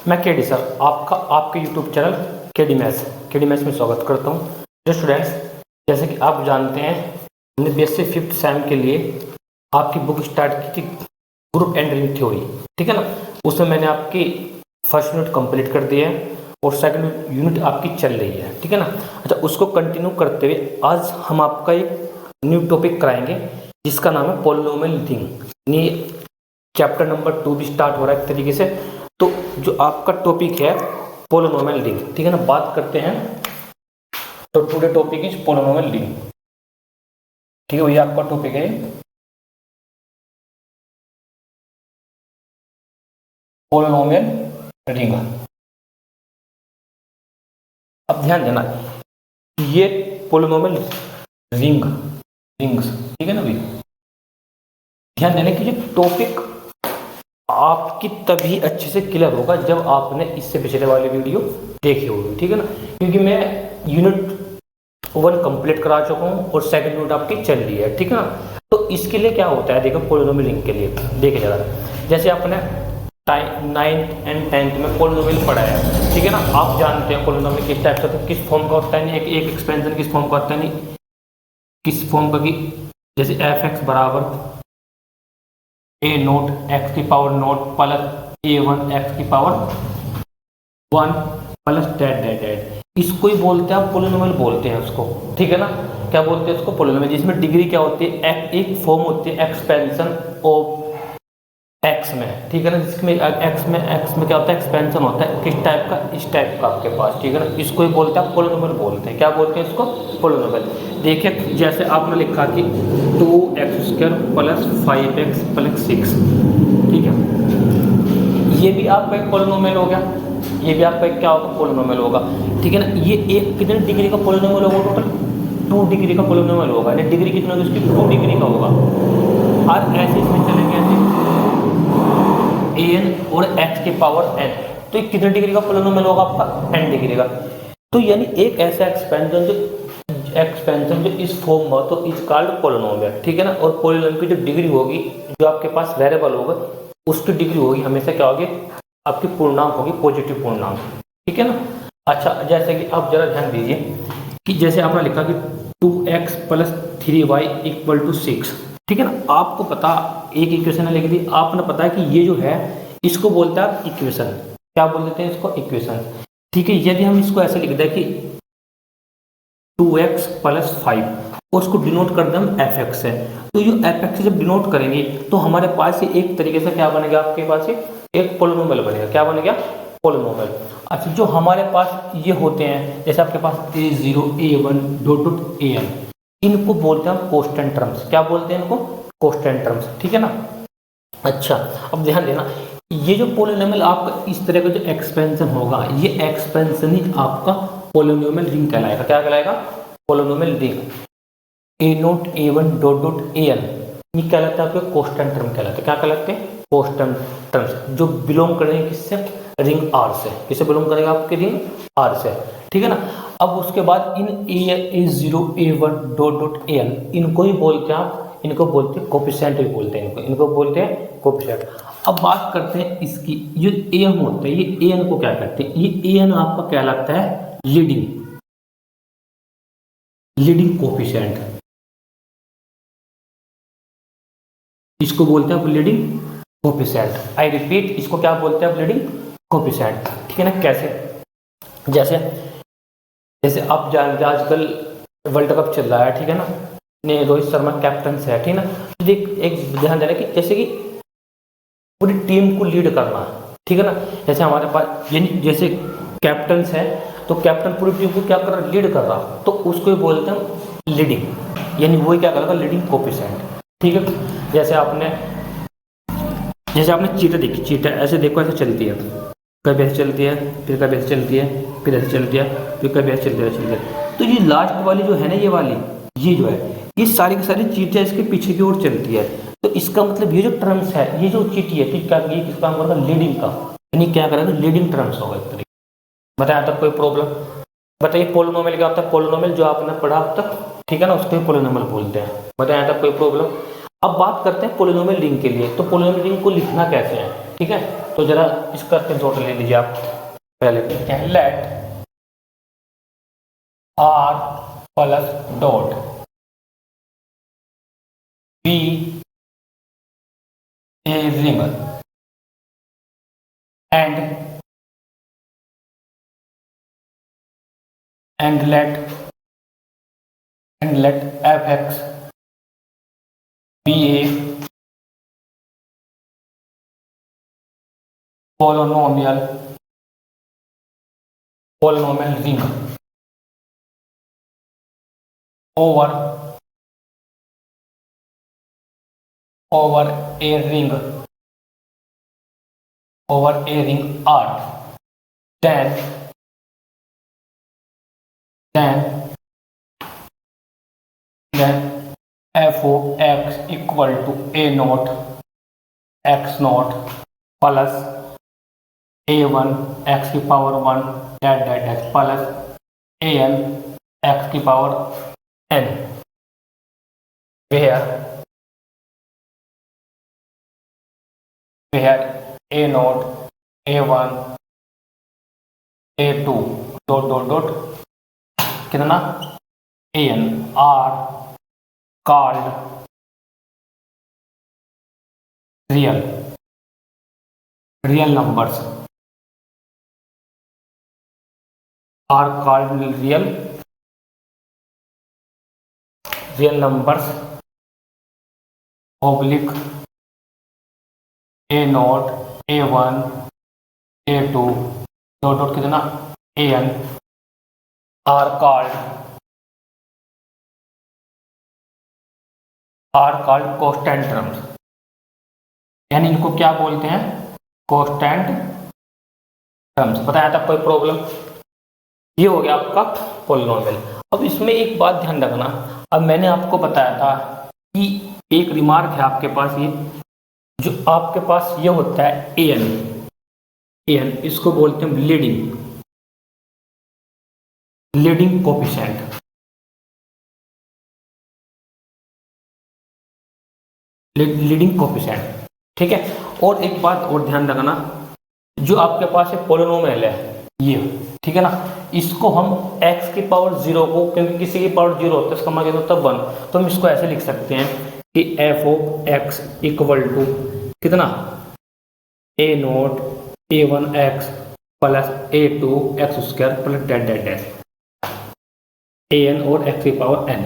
मैं KD sir आपका आपके यूट्यूब चैनल केडी मैथ्स में स्वागत करता हूँ। जो स्टूडेंट्स, जैसे कि आप जानते हैं, हमने बेसिक 5th सेम के लिए आपकी बुक स्टार्ट की थी ग्रुप एंड रिंग थ्योरी, ठीक है ना। उसमें मैंने आपकी फर्स्ट यूनिट कंप्लीट कर दिया है और सेकंड यूनिट आपकी चल रही है, ठीक है ना। अच्छा, उसको कंटिन्यू करते हुए आज हम आपका एक न्यू टॉपिक कराएंगे जिसका नाम है पॉलिनोमियल रिंग। ये चैप्टर नंबर 2 भी स्टार्ट हो रहा है एक तरीके से। तो जो आपका टॉपिक है पॉलिनोमियल रिंग, ठीक है ना, बात करते हैं। तो today topic is polynomial ring, ठीक है। वही आपका टॉपिक है पॉलिनोमियल रिंग। अब ध्यान देना, ये पॉलिनोमियल रिंग्स, ठीक है ना भाई। ध्यान देना कि ये टॉपिक आपकी तभी अच्छे से क्लियर होगा जब आपने इससे पिछले वाली वीडियो देखी होगी, ठीक है ना। क्योंकि मैं यूनिट 1 कंप्लीट करा चुका हूँ और सेकंड यूनिट आपकी चल रही है, ठीक है ना। तो इसके लिए क्या होता है, देखो पॉलिनोमियल रिंग के लिए देखे जाएगा। जैसे आपने 9th एंड 10th में पॉलिनोमियल पढ़ा है, ठीक है ना। आप जानते हैं पॉलिनोमियल किस टाइप का, किस फॉर्म का होता है, नहीं एक एक्सपेंशन किस फॉर्म का होता है, नहीं किस फॉर्म का, कि जैसे f(x) बराबर a नोट x की power note plus a1 x की पावर 1 प्लस डेड। इसको ही बोलते हैं, पॉलिनोमियल बोलते हैं उसको, ठीक है ना। क्या बोलते हैं उसको? पॉलिनोमियल, जिसमें डिग्री क्या होती है, एक फॉर्म होती है एक्सपेंशन ऑफ x में, ठीक है ना। जिसमें x में क्या होता है, एक्सपेंशन होता है किस टाइप का, इस टाइप का आपके पास, ठीक है ना। इसको ही बोलते हैं पॉलिनोमियल बोलते हैं। क्या बोलते हैं इसको? पॉलिनोमियल। देखिए जैसे आपने लिखा कि 2x² प्लस 5x प्लस 6, ठीक है। ये भी आपका एक पॉलिनोमियल हो गया, ये भी आपका एक क्या होगा, पॉलिनोमियल होगा, ठीक है ना। ये एक कितने डिग्री का पॉलिनोमियल होगा? टोटल 2 डिग्री का पॉलिनोमियल होगा। डिग्री कितना होगी उसकी? 2 डिग्री का होगा। और ऐसे इसमें चलेंगे ऐसे an और x की पावर n, तो ये कितने डिग्री का पॉलिनोमियल होगा आपका? n डिग्री का। तो यानी एक ऐसा एक्सपेंशन जो इस फॉर्म में, तो इज कॉल्ड पॉलिनोमियल, ठीक है ना। और पॉलिनोमियल की जो डिग्री होगी, जो आपके पास वेरिएबल होगा, उसकी डिग्री होगी हमेशा क्या होगी, आपकी पूर्णांक होगी, पॉजिटिव पूर्णांक, ठीक है ना। अच्छा, जैसे कि आप जरा ध्यान दीजिए कि जैसे आपने लिखा कि 2x plus 3y equal to 6, ठीक है ना। आपको पता, एक इक्वेशन लिख दी, आपने पता है कि ये जो है इसको बोलते हैं इक्वेशन। क्या बोल देते हैं इसको? इक्वेशन, ठीक है। यदि हम इसको ऐसे लिख दें कि 2x प्लस 5 और उसको डिनोट कर दें हम fx है, तो ये fx जब डिनोट करेंगे तो हमारे पास एक तरीके से क्या बनेगा, आपके पास एक पॉलिनोमियल बनेगा। क्या बनेगा? पॉलिनोमियल। अच्छा, जो हमारे पास ये होते हैं, जैसे आपके पास a0 a1 डॉट an, इनको बोलते हैं हम कांस्टेंट टर्म्स। क्या बोलते हैं इनको? कांस्टेंट टर्म्स, ठीक है ना। अच्छा, अब ध्यान देना, ये जो पॉलिनोमियल आपका इस तरह का जो एक्सपेंशन होगा, ये एक्सपेंशन ही आपका पॉलिनोमियल रिंग कहलाएगा। क्या कहलाएगा? Polynomial ring. a0 a1 dot an, ये कहलाता है आपके कांस्टेंट टर्म कहलाते हैं। क्या कहलाते हैं? कांस्टेंट टर्म्स, जो बिलोंग करेंगे किससे? रिंग R से। किससे बिलोंग करेगा? आपके रिंग R से, ठीक है ना। अब उसके बाद इन a0 a1 डॉट an, इनको ही बोलते हैं आप, इनको बोलते हैं कोफिशिएंट ही बोलते हैं, इनको बोलते हैं कोफिशिएंट। अब बात करते हैं इसकी, ये an होता है, ये an को क्या कहते हैं? ये an आपका कहलाता है लीडिंग कोफिशिएंट। इसको बोलते हैं आप लीडिंग कोफिशिएंट। आई रिपीट, इसको क्या बोलते हैं आप? लीडिंग कोफिशिएंट, ठीक है ना। कैसे? जैसे आप जानते हैं आजकल वर्ल्ड कप चल रहा है, ठीक है ना। ने रोहित शर्मा कैप्टन है, ठीक है ना। तो एक ध्यान देना कि जैसे कि पूरी टीम को लीड करना, ठीक है ना। जैसे हमारे पास जैसे कैप्टन है, तो कैप्टन पूरी टीम को क्या कर रहा है? लीड कर रहा, तो उसको ही बोलते हैं लीडिंग, यानी वही क्या करेगा? लीडिंग कोफिशिएंट, ठीक है। जैसे आपने चीटा देखी, चीटा ऐसे देखो, ऐसे चलती है, कभी ऐसे चलती है, फिर कभी ऐसे चलती है, फिर ऐसे चलती है, फिर कभी ऐसे चलती है। तो ये लास्ट वाली जो है ना, ये जो है, ये सारी की सारी चीटियाँ इसके पीछे की ओर चलती है। तो इसका मतलब ये जो टर्म्स है, ये जो चीटी है, ठीक है, ये किसका काम करेगा? लीडिंग का, यानी क्या करेगा? लीडिंग टर्म्स होगा एक तरीके। बताया तक कोई प्रॉब्लम? बताइए पॉलिनोमियल क्या होता है? पॉलिनोमियल जो आपने पढ़ा अब तक, ठीक है ना, उसको पॉलिनोमियल बोलते हैं। बताया तक कोई प्रॉब्लम? अब बात करते हैं पॉलिनोमियल रिंग के लिए। तो पॉलिनोमियल रिंग को लिखना कैसे है, ठीक है। तो तो जरा इसका स्क्रीनशॉट ले लीजिए आप। पहले लिखते हैं let R plus dot be a ring and let fx be a polynomial ring over a ring R. Then f of x equal to a naught x naught plus a1 x की power 1 dash plus an x की power n, where a naught a1 a2 dot कितना an are called real numbers, are called real numbers oblique a naught a1 a2 dot कितना an are called constant terms, यानी इनको क्या बोलते हैं constant terms। बताया था कोई प्रॉब्लम? ये हो गया आपका पॉलिनोमियल। अब इसमें एक बात ध्यान रखना, अब मैंने आपको बताया था कि एक रिमार्क है आपके पास, ये जो आपके पास ये होता है an इसको बोलते हैं लीडिंग कोफिशिएंट। लीडिंग कोफिशिएंट, ठीक है। और एक बात और ध्यान रखना, जो आपके पास ये पॉलिनोमियल है ये, ठीक है ना, इसको हम x की पावर 0 को, क्योंकि किसी की पावर 0 होता है इसका मतलब होता है 1, तो हम इसको ऐसे लिख सकते हैं कि f of x equal to कितना a naught a1 x plus a2 x square plus dash an और x की पावर n।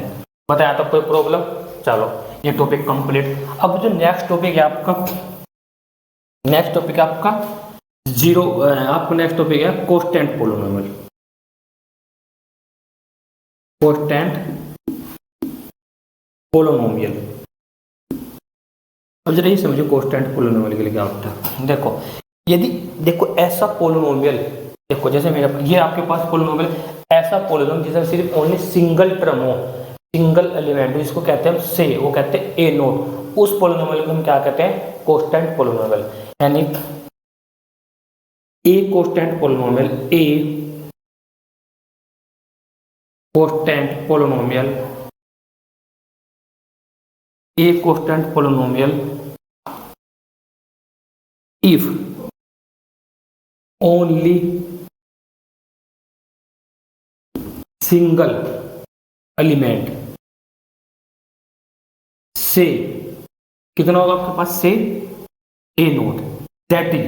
बताया था कोई प्रॉब्लम? चलो ये टॉपिक कंप्लीट। अब जो नेक्स्ट टॉपिक है आपका, नेक्स्ट टॉपिक है कोस्टेंट पोलिनोमियल। अब जरा ये समझो कोस्टेंट पोलिनोमियल के लिए क्या होता है। देखो ऐसा पोलिनोमियल, देखो जैसे मेरे ये आपके पास पोलिनोमियल, ऐसा पोलिनोमियल जिसमें सिर्फ ओनली सिंगल टर्म हो, सिंगल एलिमेंट, जिसको कहते हैं से, वो कहते हैं ए नोट, उस पोलिनोमियल को हम क्या कहते हैं कोस्टेंट पोलिनोमियल। यानी a constant polynomial, a constant polynomial, a constant polynomial if only single element से, कितना होगा आपके पास से ए नोट, दैट इज,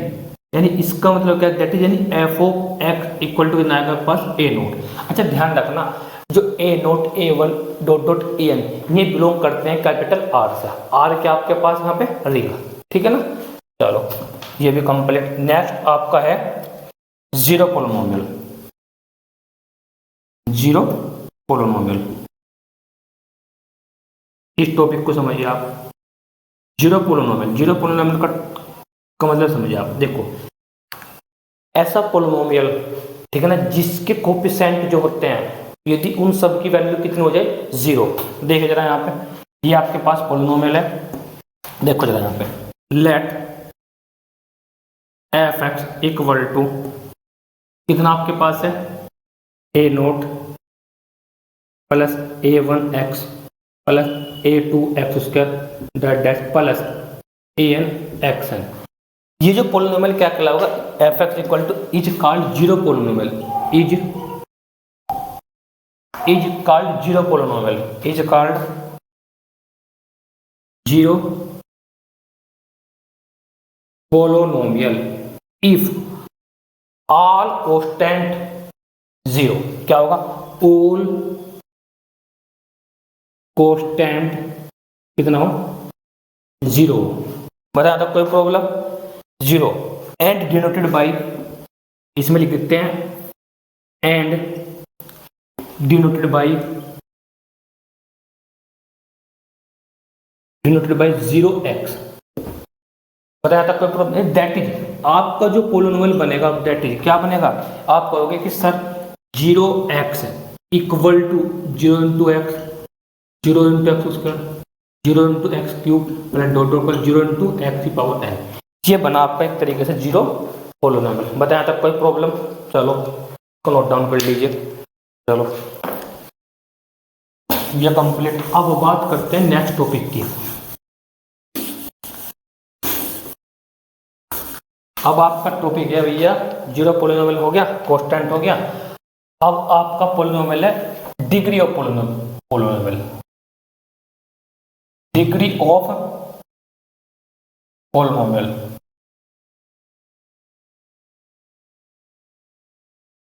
यानी इसका मतलब क्या, दैट इज यानी F of x equal to कितना आएगा आपके पास ए नोट। अच्छा ध्यान रखना, जो a naught a1 dot a n ये बिलोंग करते हैं कैपिटल आर से। आर क्या आपके पास यहाँ पे रिंग, ठीक है ना। चलो ये भी कंप्लीट। नेक्स्ट आपका है जीरो पोलिनोमियल। जीरो पोलिनोमियल, इस टॉपिक को समझिए आप। जीरो पोलिनोमियल का मतलब समझिए आप। देखो ऐसा पोलिनोमियल, ठीक है ना, जिसके कोफिशिएंट जो होते हैं, यदि उन सब की वैल्यू कितनी हो जाए 0। देखिए जरा यहाँ पे, ये आपके पास पोलिनोमियल है, देखो जरा यहाँ पे, let f x equal to कितना आपके पास है a naught plus a1 x plus a2 x square dash plus an xn। ये जो पोलिनोमियल क्या कहलाएगा, f x equal to is called zero polynomial, is called zero polynomial, is called zero polynomial if all constant zero. क्या होगा, all कोस्टेंट कितना हो, zero. बताया था कोई problem, zero and denoted by, इसमें लिख देते हैं and denoted by zero x. बताया था कोई प्रॉब्लम, दैट इज आपका जो पोलिनोमियल बनेगा, दैट इज क्या बनेगा, आप कहोगे कि sir zero X equal to zero into X, zero into X square, zero into X cube plus dot dot पर जीरो इंटू एक्स की पावर एन। ये बना आपका एक तरीके से जीरो पोलिनोमियल। बताया था कोई प्रॉब्लम, चलो इसको नोट डाउन कर लीजिए। चलो ये कंप्लीट। अब बात करते हैं नेक्स्ट टॉपिक की। अब आपका टॉपिक है भैया, जीरो पोलिनोमियल हो गया, कांस्टेंट हो गया। अब आपका पोलिनोमियल है degree of polynomial, degree of polynomial,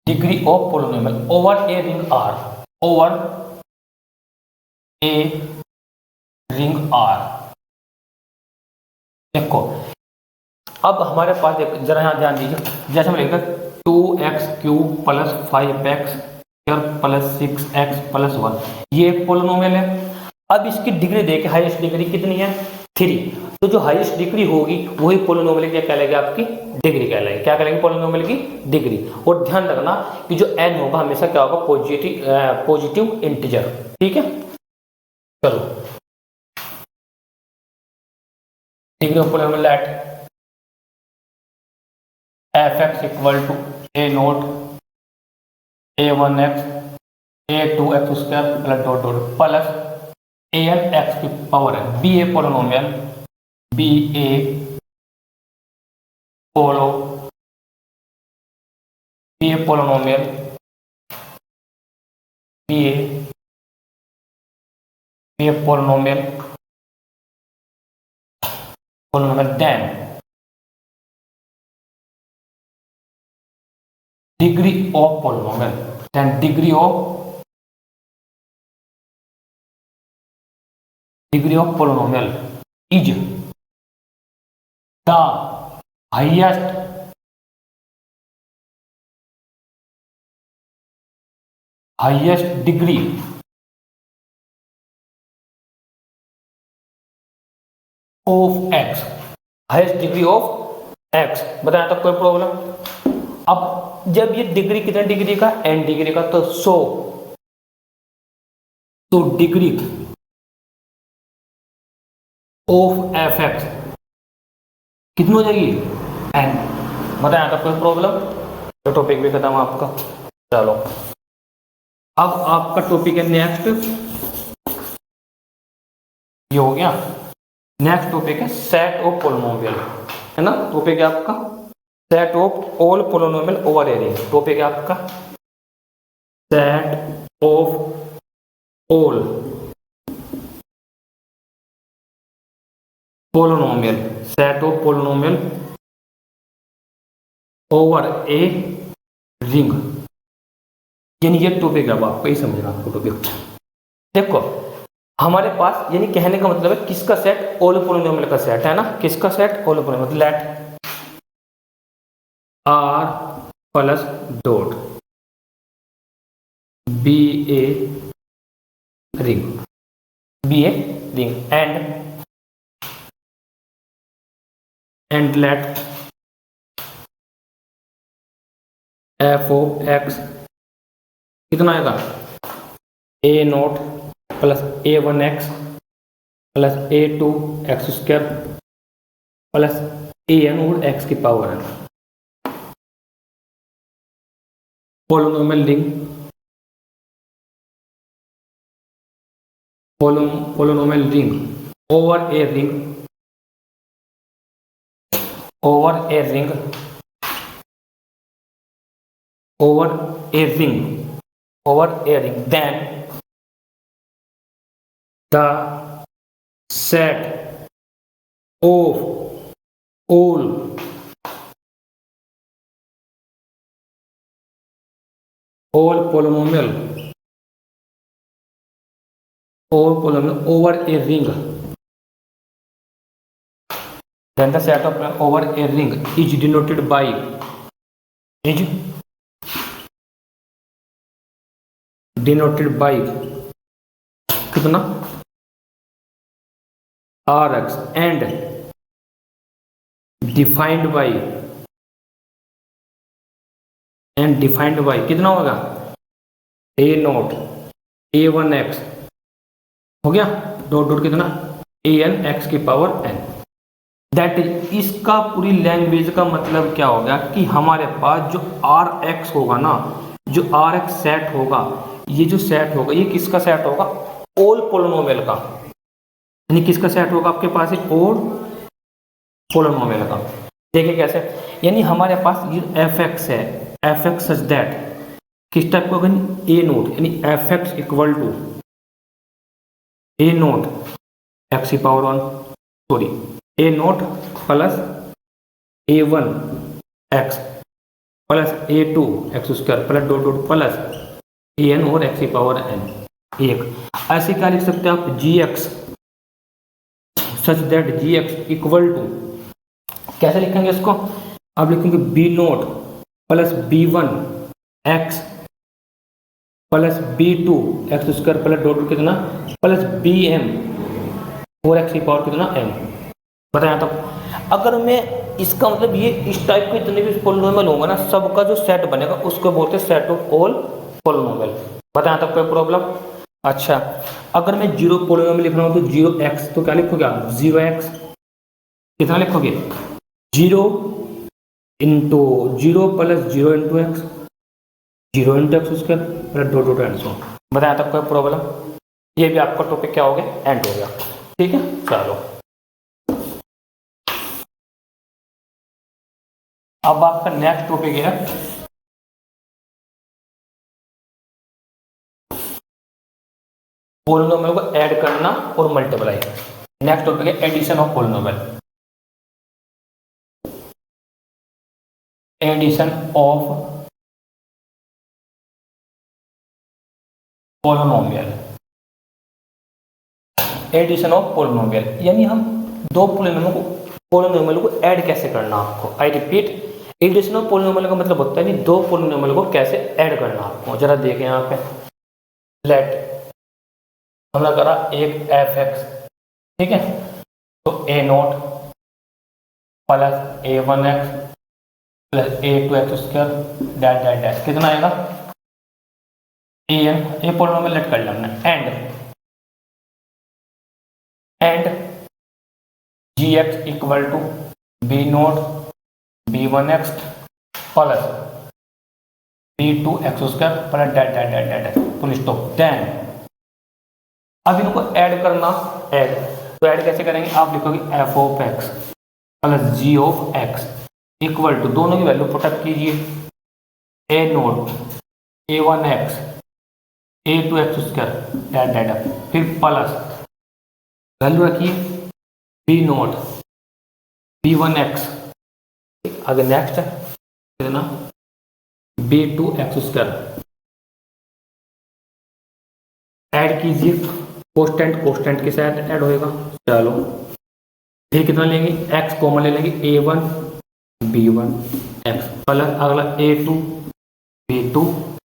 degree of polynomial over a ring R, over a ring R. देखो अब हमारे पास एक जरा यहाँ ध्यान दीजिए, जैसे हम लिखते हैं two x cube plus five x plus six x plus one, ये एक पोलिनोमियल है। अब इसकी डिग्री देखें, हाईएस्ट डिग्री कितनी है, थ्री। तो जो हाईएस्ट डिग्री होगी वही पोलिनोमियल क्या कहलाएगी, आपकी डिग्री कहलाएगी। क्या कहलाएगी, पोलिनोमियल की डिग्री। और ध्यान रखना कि जो एन होगा हमेशा क्या होगा, पॉजिटिव इंटीजर। ठीक है, चलो degree of polynomial at f x equal to a naught a one x a two x square plus dot dot plus a n x की पावर है, be a polynomial, be a polynomial, be a polynomial then degree of polynomial, then degree of polynomial is the highest degree of x, highest degree of x. बताया था कोई problem. अब जब ये degree कितने degree का, N degree का, तो डिग्री ऑफ एफ एक्स कितनी हो जाएगी, एन। बताया था कोई प्रॉब्लम, तो टॉपिक भी खत्म आपका। चलो अब आपका टॉपिक है नेक्स्ट, ये हो गया। नेक्स्ट टॉपिक है सेट ऑफ पोलिनोमियल, है ना। टॉपिक है आपका set of all polynomial over a ring. Topic है आपका set of all polynomial, set of polynomial over a ring. यानी ये टॉपिक है, अब आपको ही समझना आपको टॉपिक। देखो हमारे पास, यानी कहने का मतलब है किसका सेट, ऑल पोलिनोमियल का सेट है ना। किसका set, all polynomial, let R plus dot be a ring, be a ring and let f of x कितना आएगा, a naught plus a one x plus a two x square plus a n और x की power है। Polynomial ring, polynomial ring over a ring over a ring, over a ring, over a ring, then the set of all polynomial over a ring, then the set of over a ring is denoted by कितना Rx and defined by कितना होगा a naught a1x हो गया dot dot कितना an x की power n, that is, इसका पूरी language का मतलब क्या हो गया कि हमारे पास जो Rx होगा ना, जो Rx सेट होगा, ये जो सेट होगा ये किसका सेट होगा, ऑल पोलिनोमियल का, यानी किसका सेट होगा आपके पास है ऑल पोलिनोमियल का। देखिए कैसे, यानी हमारे पास ये fx है, fx सच दैट किस टाइप का होगा, ए नोट, यानी fx equal to a naught x की power 1, sorry a naught plus a1 x plus a2 x square plus dot dot plus an और x की पावर n, एक। ऐसे क्या लिख सकते हैं आप, gx such that gx equal to, कैसे लिखेंगे इसको, आप लिखेंगे b naught plus b1 x plus b2 x square plus dot कितना प्लस bm और एक्स की पावर कितना m। बताया तो अगर मैं इसका मतलब ये इस टाइप के जितने भी पोलिनोमियल होंगे ना, सबका जो सेट बनेगा उसको बोलते हैं सेट ऑफ ऑल पोलिनोमियल। बताया तब कोई प्रॉब्लम। अच्छा, अगर मैं जीरो पोलिनोमियल लिख रहा हूँ तो 0x, तो क्या लिखोगे आप 0x, कितना लिखोगे 0 into 0 plus 0 into x, 0 into X square plus dot dot and सो। बताया तब कोई प्रॉब्लम। ये भी आपका टॉपिक क्या हो गया, एंड हो गया। ठीक है, चलो अब आपका नेक्स्ट टॉपिक है पोलिनोमियल को ऐड करना और मल्टीप्लाई। नेक्स्ट टॉपिक है addition of polynomial, addition of polynomial, addition of polynomial, यानी हम दो पोलिनोमियल को ऐड कैसे करना आपको। I repeat, addition of polynomial का मतलब होता है कि दो पोलिनोमियल को कैसे ऐड करना आपको। जरा देखें यहाँ पे, लेट हमने करा एक fx, ठीक है, तो a naught plus a1x plus a2x square dash dash dash कितना आएगा an, ये पोलिनोमियल लेट कर लिया हमने, and gx equal to b naught b1x plus b2x square plus dash dash dash dash full stop. Then अब इनको add करना, add तो ऐड कैसे करेंगे, आप लिखोगे f of x plus g of x equal to, दोनों की वैल्यू पुटअप कीजिए, a naught a1x a2x square dot dot, फिर प्लस वैल्यू रखिए b नोट b1x, आगे नेक्स्ट है कितना b2x स्क्वायर, ऐड कीजिए, कोस्टेंट के साथ ऐड होएगा। चलो फिर कितना लेंगे, x कॉमन ले लेंगे, a1 b1 x प्लस अगला a2 b2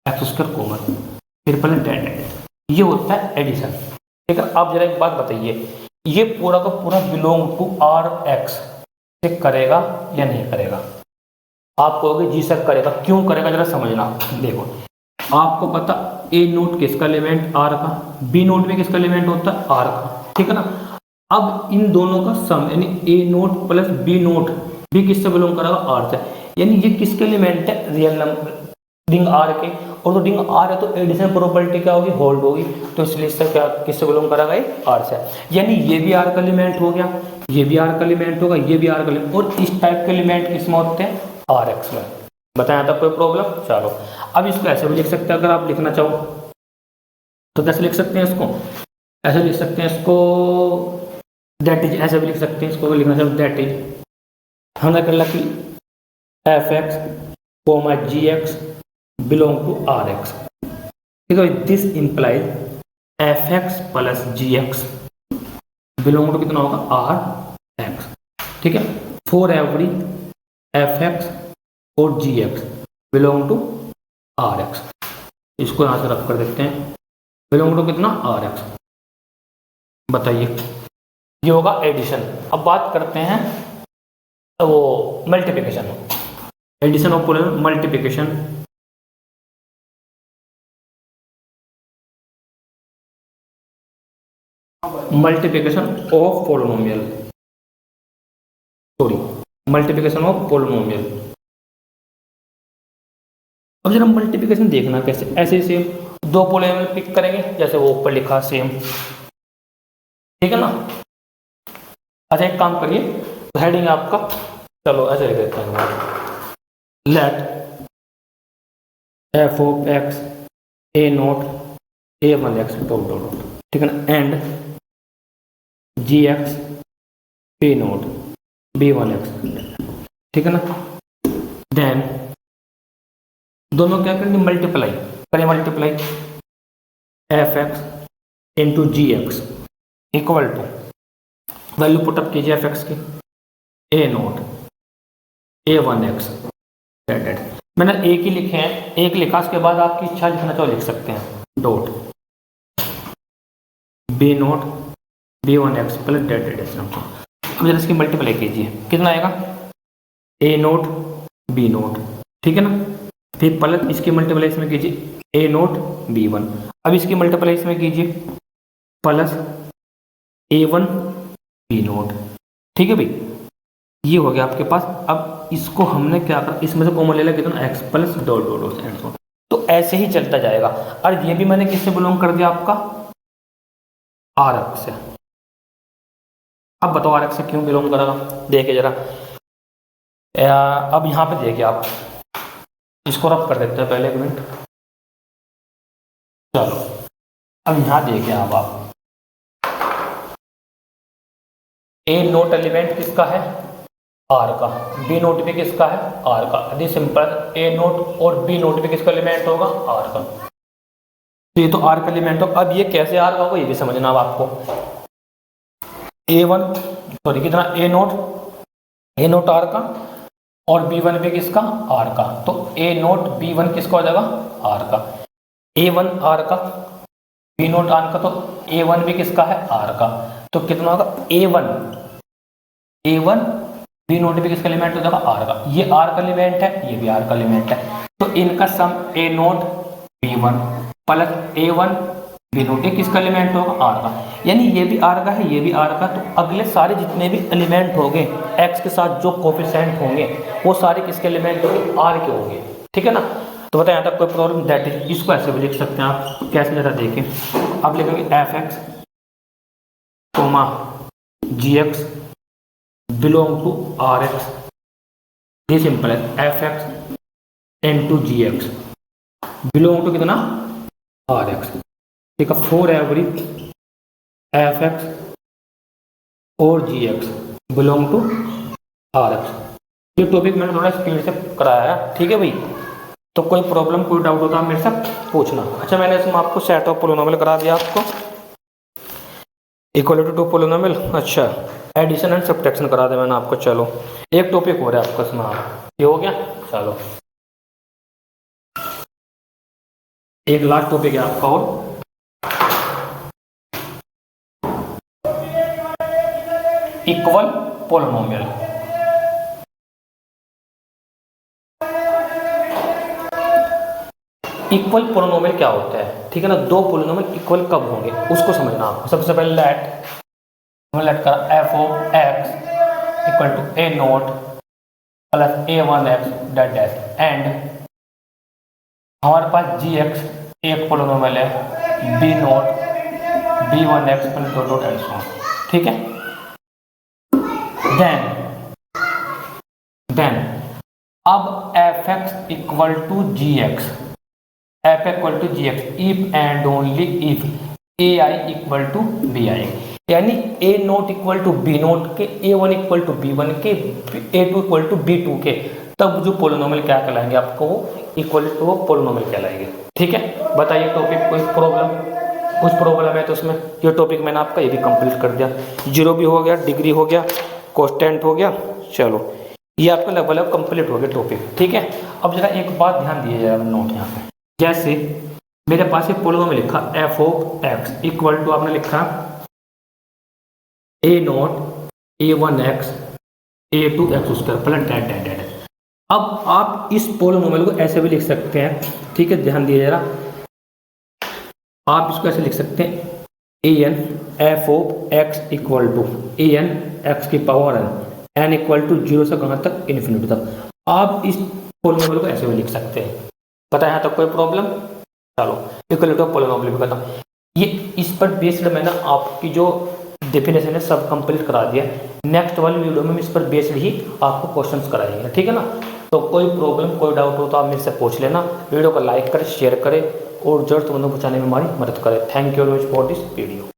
x square common, फिर प्लस डेट। ये होता है एडिशन। ठीक है, आप जरा एक बात बताइए, ये पूरा का पूरा बिलोंग टू Rx से करेगा या नहीं करेगा। आप कहोगे जी सर करेगा, क्यों करेगा जरा समझना। देखो आपको पता ए नोट किसका एलिमेंट आर का, बी नोट में किसका एलिमेंट होता है आर का, ठीक है ना। अब इन दोनों का सम यानी a naught plus B note भी किससे बिलोंग करेगा आर से, यानी ये किसके एलिमेंट है रियल नंबर रिंग आर के, और तो रिंग आर है तो एडिशन प्रॉपर्टी क्या होगी होल्ड होगी, तो इसलिए इससे क्या किससे बिलोंग करेगा ये आर से, यानी ये भी आर का एलिमेंट हो गया, ये भी आर का एलिमेंट होगा, ये भी आर का एलिमेंट, और इस टाइप के एलिमेंट किसमें होते हैं, आर एक्स में। बताया था कोई प्रॉब्लम? चलो अब इसको ऐसे भी लिख सकते हैं, अगर आप लिखना चाहो तो कैसे लिख सकते हैं इसको, ऐसे लिख सकते हैं इसको, दैट इज, ऐसे भी लिख सकते हैं इसको, लिखना चाहो दैट इज, हमने कर लिया कि f x comma g x belong to R x. ठीक है, this implies f x plus g x belong to कितना होगा, आर एक्स। ठीक है, फॉर एवरी एफ एक्स और g x belong to R x, इसको यहां से रख कर देखते हैं, बिलोंग टू कितना, आर एक्स। बताइए, ये होगा एडिशन। अब बात करते हैं वो multiplication, addition of multiplication. Multiplication of polynomial, sorry, multiplication of polynomial. अब जरा मल्टीप्लिकेशन देखना कैसे, ऐसे सेम दो पोलिनोमियल पिक करेंगे जैसे वो ऊपर लिखा सेम, ठीक है ना। अच्छा एक काम करिए, हेडिंग आपका, चलो ऐसे लिख देते हैं, let f of x a naught a one x dot dot dot, ठीक है ना, and g x p naught b one x, ठीक है ना। देन दोनों क्या करेंगे, मल्टीप्लाई करें, multiply f x into g x equal to, value put up कीजिए एफ एक्स की, a naught a one x, मैंने एक ही लिखे हैं, एक लिखा, उसके बाद आपकी इच्छा लिखना चाहो लिख सकते हैं, dot b naught b one x plus dot dot. अब जरा इसकी मल्टीप्लाई कीजिए, कितना आएगा, ए नोट बी नोट, ठीक है ना, फिर प्लस इसकी मल्टीप्लाई इसमें कीजिए, ए नोट बी वन, अब इसकी मल्टीप्लाई इसमें कीजिए, plus a one B note, ठीक है भाई, ये हो गया आपके पास। अब इसको हमने क्या करा, इसमें से कॉमन ले लिया, कितना, x plus dot dot dot and सो, तो ऐसे ही चलता जाएगा। और ये भी मैंने किससे बिलोंग कर दिया, आपका आर एक्स से। अब बताओ आर एक्स से क्यों बिलोंग करेगा, देखिए जरा, अब यहाँ पे देखिए आप, इसको रब कर देते हैं पहले, एक मिनट, चलो अब यहाँ देखिए आप ए नोट एलिमेंट किसका है, आर का, बी नोट भी किसका है, आर का, यदि सिंपल ए नोट और बी नोट भी किसका एलिमेंट होगा, आर का, तो ये तो आर का एलिमेंट हो। अब ये कैसे आर का होगा ये भी समझना अब आपको, ए वन सॉरी कितना, ए नोट आर का और बी वन भी किसका, आर का, तो ए नोट बी वन किसका हो जाएगा, आर का, ए वन आर का, बी नोट आर का, तो ए वन भी किसका है, आर का, तो कितना होगा, ए वन बी नोट भी किसका एलिमेंट हो जाएगा, आर का, ये आर का एलिमेंट है, ये भी आर का एलिमेंट है, तो इनका सम ए note b one plus a one B note, ये किसका एलिमेंट होगा, आर का, यानी ये भी आर का है, ये भी आर का, तो अगले सारे जितने भी एलिमेंट होंगे एक्स के साथ जो कोफिशिएंट होंगे वो सारे किसके एलिमेंट होंगे, आर के होंगे, ठीक है ना। तो बताया यहाँ तक कोई प्रॉब्लम, दैट इज, इसको ऐसे भी लिख सकते हैं आप, कैसे जरा देखें, आप लिखेंगे f x comma g x belong to R x, this implies f x into g x belong to कितना, आर एक्स, ठीक है, फॉर एवरी एफ एक्स और g x belong to R x. ये टॉपिक मैंने थोड़ा speed से कराया है, ठीक है भाई, तो कोई प्रॉब्लम कोई डाउट होता है मेरे से पूछना। अच्छा मैंने इसमें आपको सेट ऑफ पोलिनोमियल करा दिया, आपको इक्वलिटी टू पोलिनोमियल, अच्छा एडिशन एंड सब्ट्रैक्शन करा दिया मैंने आपको। चलो एक टॉपिक हो रहा है आपका इसमें, ये हो गया, चलो एक लास्ट टॉपिक है आपका और, इक्वल पोलिनोमियल। इक्वल पोलिनोमियल क्या होता है, ठीक है ना, दो पोलिनोमियल इक्वल कब होंगे उसको समझना आपको। सबसे पहले लेट करा f of x equal to a naught plus a one x dot dash, and हमारे पास जी एक्स एक पोलिनोमियल है, b naught b one x plus dot dot and so, ठीक है। देन अब f x equal to g x, f equal to g x if and only if a i equal to b i, यानी a naught equal to b naught के, a one equal to b one के, a two equal to b two के, तब जो polynomial क्या कहलाएंगे, आपको equal to वो पोलिनोमियल कहलाएंगे। ठीक है, बताइए टॉपिक कोई प्रॉब्लम, कुछ प्रॉब्लम है तो उसमें, ये टॉपिक मैंने आपका ये भी कंप्लीट कर दिया, जीरो भी हो गया, डिग्री हो गया, कोस्टेंट हो गया, चलो ये आपका लगभग कंप्लीट हो गया टॉपिक। ठीक है, अब जरा एक बात ध्यान दिए जाए नोट यहाँ पे, जैसे मेरे पास एक पोलिनोमियल लिखा f of x equal to आपने लिखा a naught a one x a two x square plus dot dot dot. अब आप इस पोलिनोमियल को ऐसे भी लिख सकते हैं, ठीक है, ध्यान दिए जरा, आप इसको ऐसे लिख सकते हैं a n f of x equal to a n x की power n equal to zero से कहाँ तक, इन्फिनिटी तक। आप इस पोलिनोमियल को ऐसे भी लिख सकते हैं। पता है यहाँ तक कोई प्रॉब्लम? चलो इक्वल टू पोलिनोमियल भी खत्म। ये इस पर बेस्ड मैंने आपकी जो डेफिनेशन है सब कंप्लीट करा दिया। नेक्स्ट वाली वीडियो में इस पर बेस्ड ही आपको क्वेश्चंस कराएंगे, ठीक है ना। तो कोई प्रॉब्लम कोई डाउट हो तो आप मेरे से पूछ लेना। वीडियो को लाइक करें, शेयर करें और जरूरतमंदों को पहुंचाने में हमारी मदद करें। Thank you very much for this video.